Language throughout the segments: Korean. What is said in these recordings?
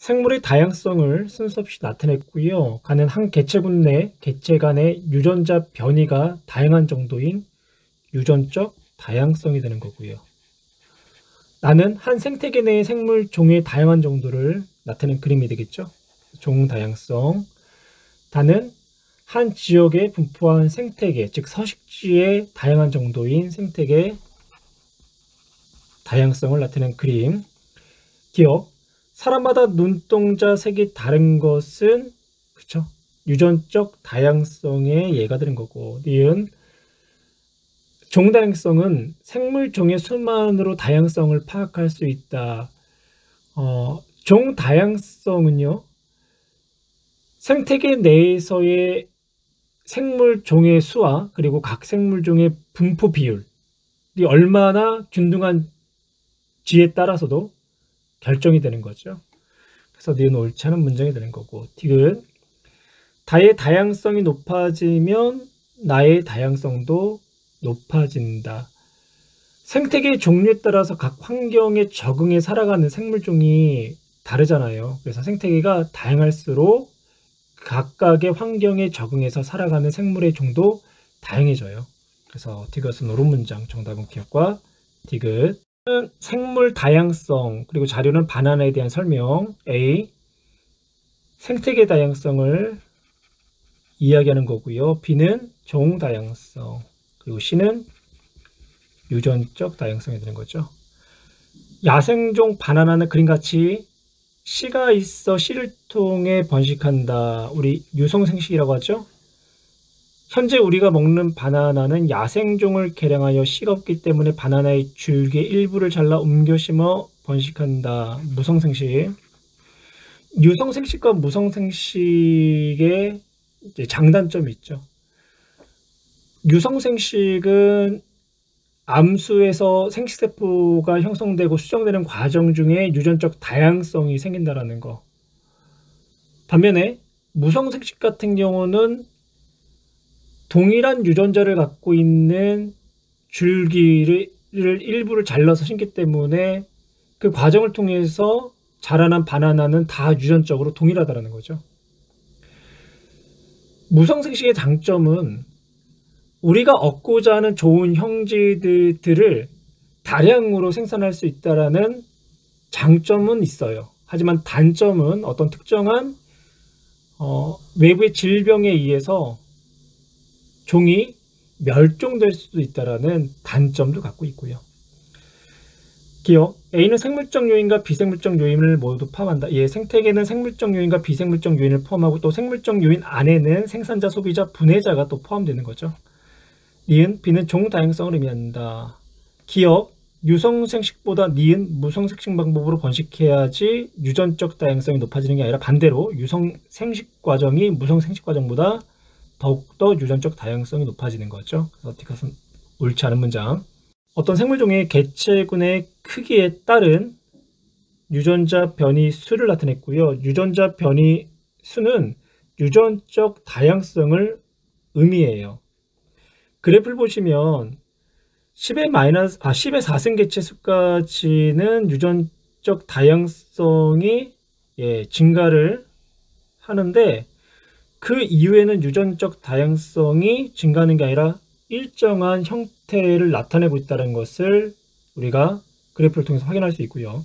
생물의 다양성을 순서 없이 나타냈고요. 가는 한 개체군 내 개체 간의 유전자 변이가 다양한 정도인 유전적 다양성이 되는 거고요. 나는 한 생태계 내의 생물 종의 다양한 정도를 나타내는 그림이 되겠죠. 종 다양성. 다는 한 지역에 분포한 생태계, 즉 서식지의 다양한 정도인 생태계 다양성을 나타내는 그림. 기억. 사람마다 눈동자 색이 다른 것은 그쵸? 유전적 다양성의 예가 되는 거고. 니은 종 다양성은 생물 종의 수만으로 다양성을 파악할 수 있다. 종 다양성은요, 생태계 내에서의 생물 종의 수와 그리고 각 생물 종의 분포 비율이 얼마나 균등한지에 따라서도 결정이 되는 거죠. 그래서 니은 옳지 않은 문장이 되는 거고. 디귿 다의 다양성이 높아지면 나의 다양성도 높아진다. 생태계의 종류에 따라서 각 환경에 적응해 살아가는 생물종이 다르잖아요. 그래서 생태계가 다양할수록 각각의 환경에 적응해서 살아가는 생물의 종도 다양해져요. 그래서 디귿은 옳은 문장. 정답은 기억과 디귿. 생물 다양성, 그리고 자료는 바나나에 대한 설명. A. 생태계 다양성을 이야기하는 거고요. B는 종 다양성, 그리고 C는 유전적 다양성이 되는 거죠. 야생종 바나나는 그림같이 씨가 있어 씨를 통해 번식한다. 우리 유성생식이라고 하죠. 현재 우리가 먹는 바나나는 야생종을 개량하여 씨가 없기 때문에 바나나의 줄기의 일부를 잘라 옮겨 심어 번식한다. 무성생식. 유성생식과 무성생식의 이제 장단점이 있죠. 유성생식은 암수에서 생식세포가 형성되고 수정되는 과정 중에 유전적 다양성이 생긴다라는 거. 반면에 무성생식 같은 경우는 동일한 유전자를 갖고 있는 줄기를 일부를 잘라서 심기 때문에 그 과정을 통해서 자라난 바나나는 다 유전적으로 동일하다는 거죠. 무성생식의 장점은 우리가 얻고자 하는 좋은 형질들을 다량으로 생산할 수 있다는 장점은 있어요. 하지만 단점은 어떤 특정한 외부의 질병에 의해서 종이 멸종될 수도 있다는 단점도 갖고 있고요. 기억. A는 생물적 요인과 비생물적 요인을 모두 포함한다. 생태계는 생물적 요인과 비생물적 요인을 포함하고 또 생물적 요인 안에는 생산자, 소비자, 분해자가 또 포함되는 거죠. 니은 B는 종 다양성을 의미한다. 기억. 유성생식보다 니은 무성생식 방법으로 번식해야지 유전적 다양성이 높아지는 게 아니라 반대로 유성생식 과정이 무성생식 과정보다 더욱더 유전적 다양성이 높아지는 거죠. 그래서 디귿은 옳지 않은 문장. 어떤 생물종의 개체군의 크기에 따른 유전자 변이 수를 나타냈고요. 유전자 변이 수는 유전적 다양성을 의미해요. 그래프를 보시면 10의 4승 개체 수까지는 유전적 다양성이 증가를 하는데 그 이후에는 유전적 다양성이 증가하는 게 아니라 일정한 형태를 나타내고 있다는 것을 우리가 그래프를 통해서 확인할 수 있고요.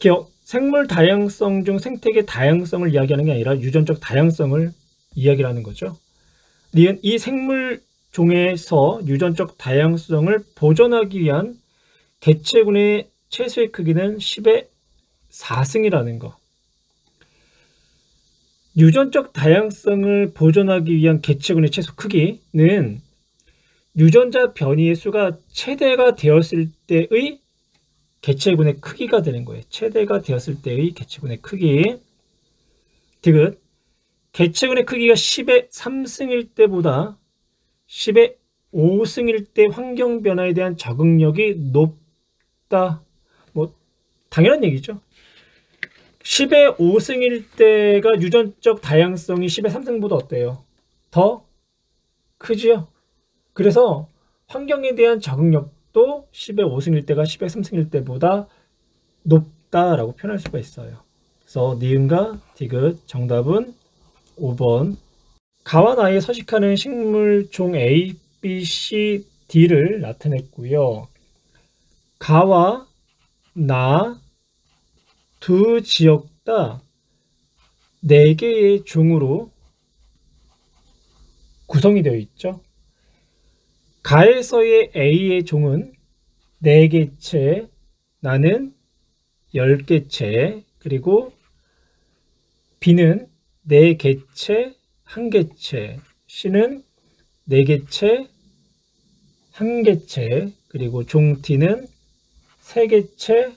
기억. 생물 다양성 중 생태계 다양성을 이야기하는 게 아니라 유전적 다양성을 이야기하는 거죠. 니은 이 생물종에서 유전적 다양성을 보존하기 위한 개체군의 최소의 크기는 10의 4승이라는 거. 유전적 다양성을 보존하기 위한 개체군의 최소 크기는 유전자 변이의 수가 최대가 되었을 때의 개체군의 크기가 되는 거예요. 최대가 되었을 때의 개체군의 크기. 디귿. 개체군의 크기가 10의 3승일 때보다 10의 5승일 때 환경 변화에 대한 적응력이 높다. 뭐 당연한 얘기죠. 10의 5승일 때가 유전적 다양성이 10의 3승보다 어때요? 더 크지요? 그래서 환경에 대한 적응력도 10의 5승일 때가 10의 3승일 때보다 높다라고 표현할 수가 있어요. 그래서 니은과 디귿 정답은 5번. 가와 나에 서식하는 식물 종 A, B, C, D를 나타냈고요. 가와 나 두 지역 다 4개의 종으로 구성이 되어 있죠. 가에서의 A의 종은 4개체, 나는 10개체, 그리고 B는 4개체, 1개체, C는 4개체, 1개체, 그리고 종 D는 3개체,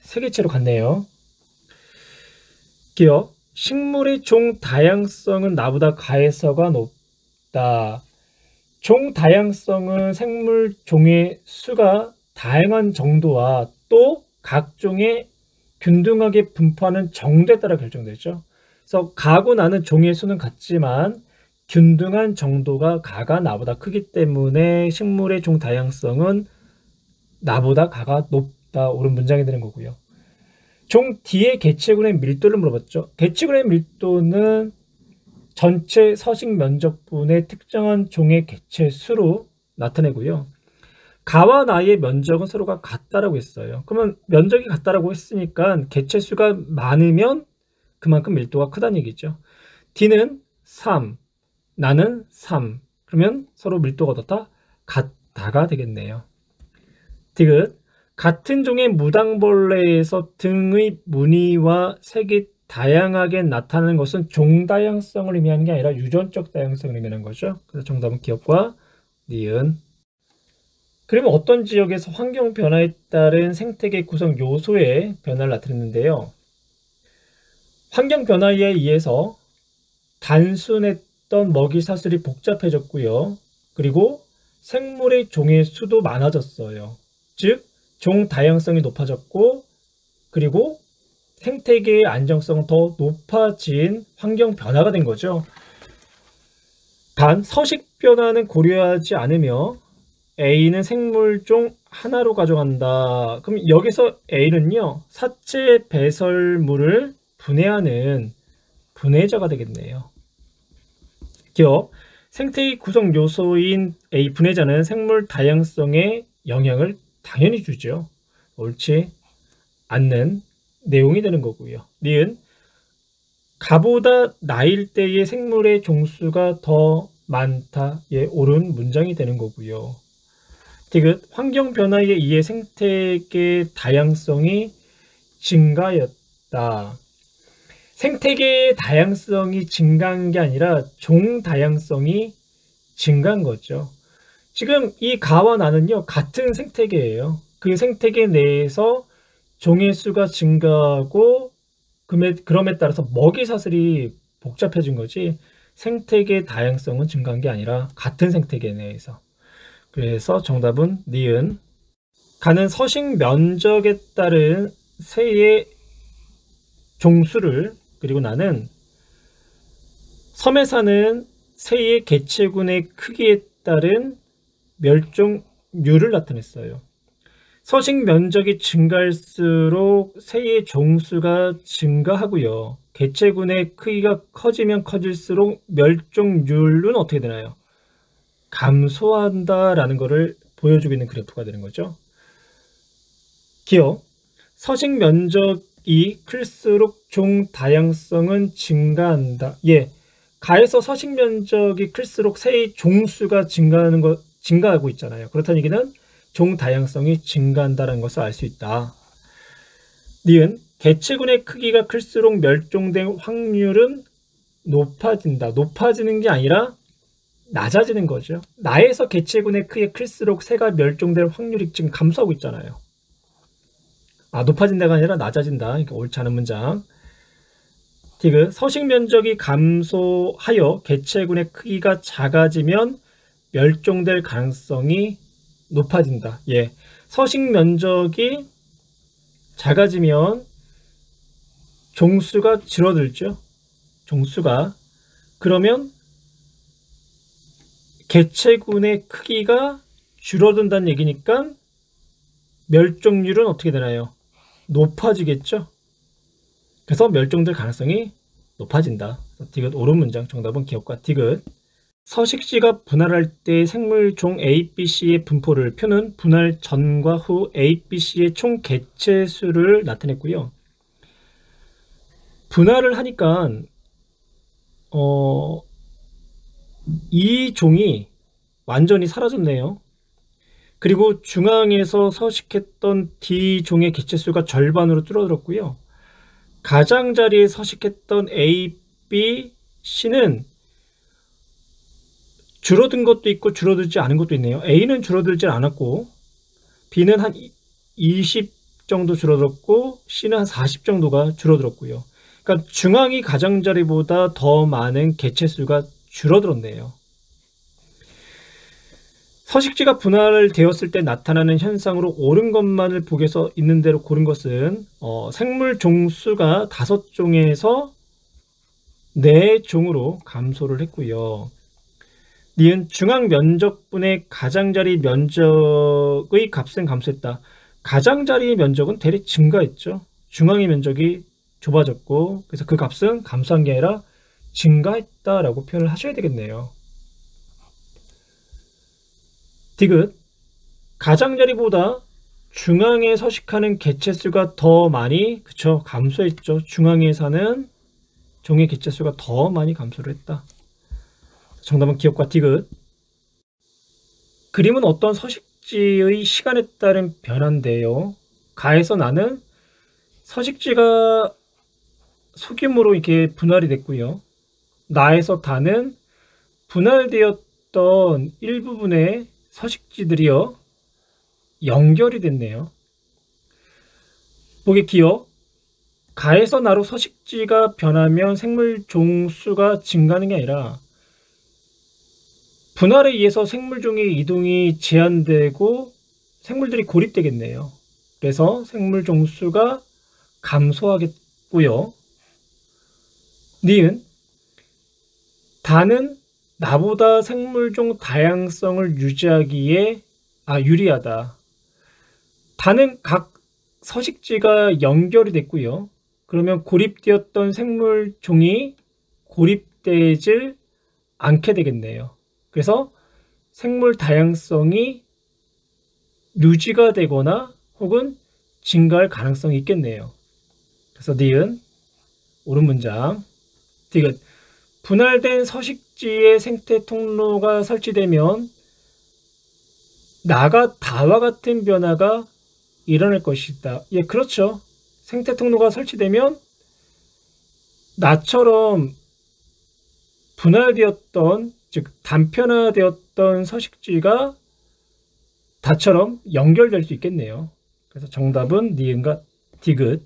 3개체로 갔네요. 기억, 식물의 종 다양성은 나보다 가에서가 높다. 종 다양성은 생물 종의 수가 다양한 정도와 또 각 종의 균등하게 분포하는 정도에 따라 결정되죠. 그래서 가고 나는 종의 수는 같지만 균등한 정도가 가가 나보다 크기 때문에 식물의 종 다양성은 나보다 가가 높다. 옳은 문장이 되는 거고요. 종 D의 개체군의 밀도를 물어봤죠. 개체군의 밀도는 전체 서식 면적분의 특정한 종의 개체 수로 나타내고요. 가와 나의 면적은 서로가 같다라고 했어요. 그러면 면적이 같다라고 했으니까 개체 수가 많으면 그만큼 밀도가 크다는 얘기죠. D는 3, 나는 3. 그러면 서로 밀도가 어떻다? 같다가 되겠네요. 디귿, 같은 종의 무당벌레에서 등의 무늬와 색이 다양하게 나타나는 것은 종다양성을 의미하는 게 아니라 유전적 다양성을 의미하는 거죠. 그래서 정답은 기억과 니은. 그러면 어떤 지역에서 환경 변화에 따른 생태계 구성 요소의 변화를 나타냈는데요. 환경 변화에 의해서 단순했던 먹이 사슬이 복잡해졌고요. 그리고 생물의 종의 수도 많아졌어요. 즉, 종 다양성이 높아졌고, 그리고 생태계의 안정성은 더 높아진 환경 변화가 된 거죠. 단, 서식 변화는 고려하지 않으며 A는 생물종 하나로 가져간다. 그럼 여기서 A는요, 사체 배설물을 분해하는 분해자가 되겠네요. 기억, 생태계 구성 요소인 A 분해자는 생물 다양성에 영향을 당연히 주죠. 옳지 않는 내용이 되는 거고요. 니은, 가보다 나일 때의 생물의 종수가 더 많다. 예, 옳은 문장이 되는 거고요. 디귿, 환경 변화에 의해 생태계 다양성이 증가하였다. 생태계의 다양성이 증가한 게 아니라 종 다양성이 증가한 거죠. 지금 이 가와 나는요, 같은 생태계예요. 그 생태계 내에서 종의 수가 증가하고 그럼에 따라서 먹이 사슬이 복잡해진 거지 생태계 다양성은 증가한 게 아니라 같은 생태계 내에서. 그래서 정답은 니은. 가는 서식 면적에 따른 새의 종수를, 그리고 나는 섬에 사는 새의 개체군의 크기에 따른 멸종률을 나타냈어요. 서식 면적이 증가할수록 새의 종수가 증가하고요. 개체군의 크기가 커지면 커질수록 멸종률은 어떻게 되나요? 감소한다라는 것을 보여주고 있는 그래프가 되는 거죠. 기억, 서식 면적이 클수록 종 다양성은 증가한다. 예, 가에서 서식 면적이 클수록 새의 종수가 증가하고 있잖아요. 그렇다는 얘기는 종 다양성이 증가한다는 것을 알 수 있다. 니은, 개체군의 크기가 클수록 멸종될 확률은 높아진다. 높아지는 게 아니라 낮아지는 거죠. 나에서 개체군의 크기가 클수록 새가 멸종될 확률이 지금 감소하고 있잖아요. 높아진다가 아니라 낮아진다. 그러니까 옳지 않은 문장. 디귿, 서식 면적이 감소하여 개체군의 크기가 작아지면 멸종될 가능성이 높아진다. 예, 서식 면적이 작아지면 종수가 줄어들죠. 종수가. 그러면 개체군의 크기가 줄어든다는 얘기니까 멸종률은 어떻게 되나요? 높아지겠죠. 그래서 멸종될 가능성이 높아진다. 디귿 옳은 문장. 정답은 기억과 디귿. 서식지가 분할할 때 생물종 A, B, C의 분포를 표는 분할 전과 후 A, B, C의 총 개체수를 나타냈고요. 분할을 하니까 이 종이 완전히 사라졌네요. 그리고 중앙에서 서식했던 D종의 개체수가 절반으로 줄어들었고요. 가장자리에 서식했던 A, B, C는 줄어든 것도 있고 줄어들지 않은 것도 있네요. A는 줄어들지 않았고 B는 한 20 정도 줄어들었고 C는 한 40 정도가 줄어들었고요. 그러니까 중앙이 가장자리보다 더 많은 개체수가 줄어들었네요. 서식지가 분할되었을 때 나타나는 현상으로 옳은 것만을 보고서 있는 대로 고른 것은 생물 종수가 5종에서 4종으로 감소를 했고요. 니은 중앙 면적분의 가장자리 면적의 값은 감소했다. 가장자리 면적은 대략 증가했죠. 중앙의 면적이 좁아졌고 그래서 그 값은 감소한 게 아니라 증가했다라고 표현을 하셔야 되겠네요. 디귿 가장자리보다 중앙에 서식하는 개체수가 더 많이 감소했죠. 중앙에 사는 종의 개체수가 더 많이 감소를 했다. 정답은 기억과 디귿. 그림은 어떤 서식지의 시간에 따른 변화인데요. 가에서 나는 서식지가 소규모로 이렇게 분할이 됐고요. 나에서 다는 분할되었던 일부분의 서식지들이요 연결이 됐네요. 보기 기억. 가에서 나로 서식지가 변하면 생물 종수가 증가하는 게 아니라 분할에 의해서 생물종의 이동이 제한되고 생물들이 고립되겠네요. 그래서 생물 종수가 감소하겠고요. 니은 다는 나보다 생물종 다양성을 유지하기에 유리하다. 다는 각 서식지가 연결이 됐고요. 그러면 고립되었던 생물종이 고립되질 않게 되겠네요. 그래서 생물 다양성이 유지가 되거나 혹은 증가할 가능성이 있겠네요. 그래서 니은 옳은 문장. 디귿 분할된 서식지의 생태 통로가 설치되면 나가 다와 같은 변화가 일어날 것이다. 예, 그렇죠. 생태 통로가 설치되면 나처럼 분할되었던 즉 단편화되었던 서식지가 다처럼 연결될 수 있겠네요. 그래서 정답은 니은과 디귿.